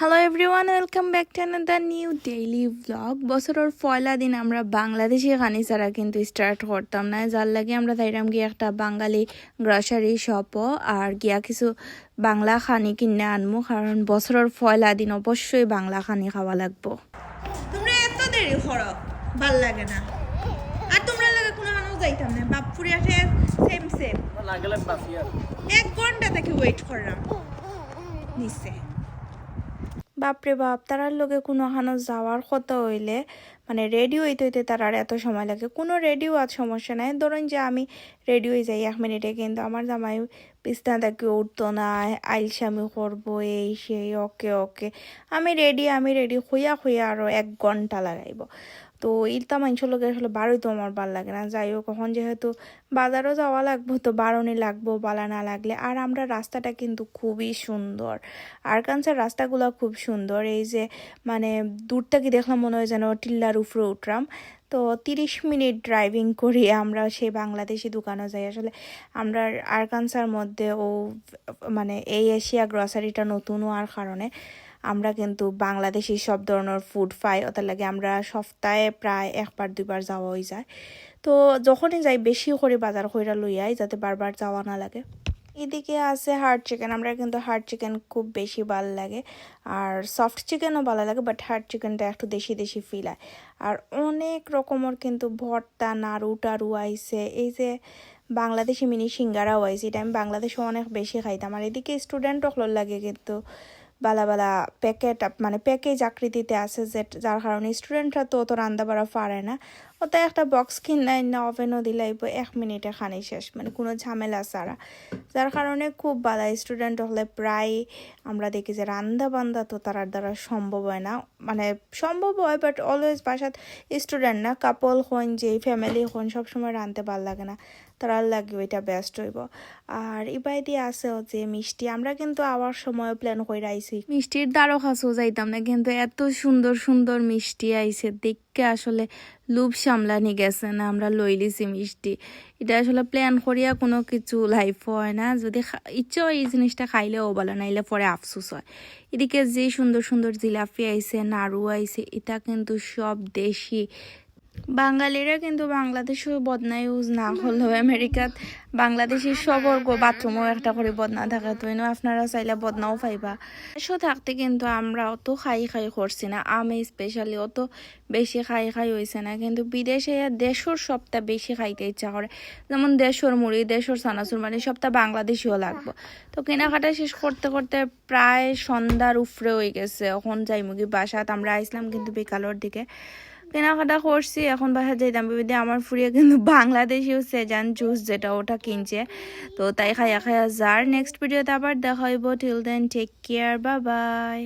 Hello everyone, welcome back to another new daily blog. বছরের পয়লা দিন আমরা বাংলাদেশি খানি ছাড়া কিন্তু স্টার্ট করতাম না, যার লাগে আমরা তাইরাম গিয়ে একটা বাঙালি গ্রসারি শপও আর গিয়া কিছু বাংলা খানি কিনে আনমু, কারণ বছরের পয়লা দিন অবশ্যই বাংলা খানি খাওয়া লাগবো। তোমরা এত দেরি করো, ভাল লাগে না। আর তোমরা লাগে কোনো মানুষ যাইতাম না, বাপপুরি আসে সেম সেম লাগলে বাসি আর 1 ঘন্টা থেকে ওয়েট করলাম নিচে। বাপরে বাপ, তারার লগে কোনো হানো যাওয়ার কথা হইলে মানে রেডি হইতে হইতে তার আর এত সময় লাগে। কোনো রেডিও আর সমস্যা নাই, ধরুন যে আমি রেডি হয়ে যাই 1 মিনিটে, কিন্তু আমার জামাই বিছনা থেকে উঠতো না, আইলসামি করবো এই সেই, ওকে ওকে আমি রেডি খুইয়া আরও 1 ঘন্টা লাগাইব। তো ইলতা মানুষের লোক আসলে বারোই তো আমার ভাল লাগে না। যাই হোক, কখন যেহেতু বাজারও যাওয়া লাগবো তো বারণই লাগবো বালা না লাগলে। আর আমরা রাস্তাটা কিন্তু খুবই সুন্দর, আরকানসার রাস্তাগুলো খুব সুন্দর। এই যে মানে দূর থেকে দেখলাম মনে হয় যেন টিল্লার উপরে উঠলাম। তো 30 মিনিট ড্রাইভিং করি আমরা সেই বাংলাদেশি দোকানে যাই। আসলে আমরা আরকানসার মধ্যে মানে এই এশিয়া গ্রসারিটা নতুন হওয়ার কারণে আমরা কিন্তু বাংলাদেশি সব ধরনের ফুড পাই, ওটার লাগে আমরা সপ্তাহে প্রায় 1-2বার যাওয়া হয়ে যায়। তো যখনই যাই বেশি করে বাজার কইরা লই আই, যাতে বারবার যাওয়া না লাগে। এদিকে আছে হার্ড চিকেন, আমরা কিন্তু হার্ড চিকেন খুব বেশি ভালো লাগে, আর সফট চিকেনও ভালো লাগে, বাট হার্ড চিকেনটা একটু দেশি ফিল হয়। আর অনেক রকমের কিন্তু ভর্তা নাড়ু টাড়ু আইছে, এই যে বাংলাদেশি মিনি সিঙ্গারাও আইছে, এটা আমি বাংলাদেশে অনেক বেশি খাইতাম। আর এদিকে স্টুডেন্ট লাগে কিন্তু বালা প্যাকেট মানে প্যাকেজ আকৃতিতে আছে, যার কারণে স্টুডেন্টরা তো অত রান্না বাড়া পারে না। ওটাই একটা বক্স কিনাই না ওভেনও দিলাইব 1 মিনিটে খানি শেষ, মানে কোনো ঝামেলা ছাড়া। যার কারণে খুব বালা স্টুডেন্ট হলে প্রায় আমরা দেখি যে রান্দা বান্দা তো তার দ্বারা সম্ভব হয় না, মানে সম্ভব হয় বাট অলওয়েজ বাসাত স্টুডেন্ট না কাপল হন যে ফ্যামিলি হন সবসময় রাঁধতে ভাল লাগে না, তারার লাগে ওইটা বেস্ট হইব। আর ইবাই দিয়ে আছে যে মিষ্টি, আমরা কিন্তু আওয়ার সময় প্ল্যান করে আইছি মিষ্টির দ্বারও খাসও যাইতাম না, কিন্তু এত সুন্দর সুন্দর মিষ্টি আইছে দেখে আসলে লুভ সামলানি গেছে না, আমরা লইলিছি মিষ্টি। এটা আসলে প্ল্যান করিয়া কোনো কিছু লাইফ হয় না, যদি ইচ্ছে হয় এই জিনিসটা খাইলেও ভালো, নাইলে পরে আফসোস হয়। এদিকে যে সুন্দর সুন্দর জিলাপি আইছে নাড়ু আইছে, এটা কিন্তু সব দেশি। বাঙালিরা কিন্তু বাংলাদেশেও বদনা ইউজ না হলেও আমেরিকাত বাংলাদেশের সবর বাথরুমও একটা করে বদনা থাকে, তো আপনারা চাইলে বদনাও পাইবা। দেশও থাকতে কিন্তু আমরা অত খাই করছি না, আমি স্পেশালি অত বেশি খাই হয়েছে না, কিন্তু বিদেশে দেশের সবটা বেশি খাইতে ইচ্ছা করে। যেমন দেশের মুড়ি দেশের চানাচুর, মানে সবটা বাংলাদেশিও লাগবো। তো কেনাকাটা শেষ করতে করতে প্রায় সন্ধ্যার উপরে হয়ে গেছে, এখন যাই মুগি বাসাত। আমরা আইসলাম কিন্তু বিকালের দিকে, কেনাকাটা করছি, এখন বাসা যাইতাম ভেবে আমার ফুরিয়ে কিন্তু বাংলাদেশিও সেজান জুস যেটা ওটা কিনছে, তো তাই খাইয়া যার। নেক্সট ভিডিওতে আবার দেখা হইব, till then take care, bye by.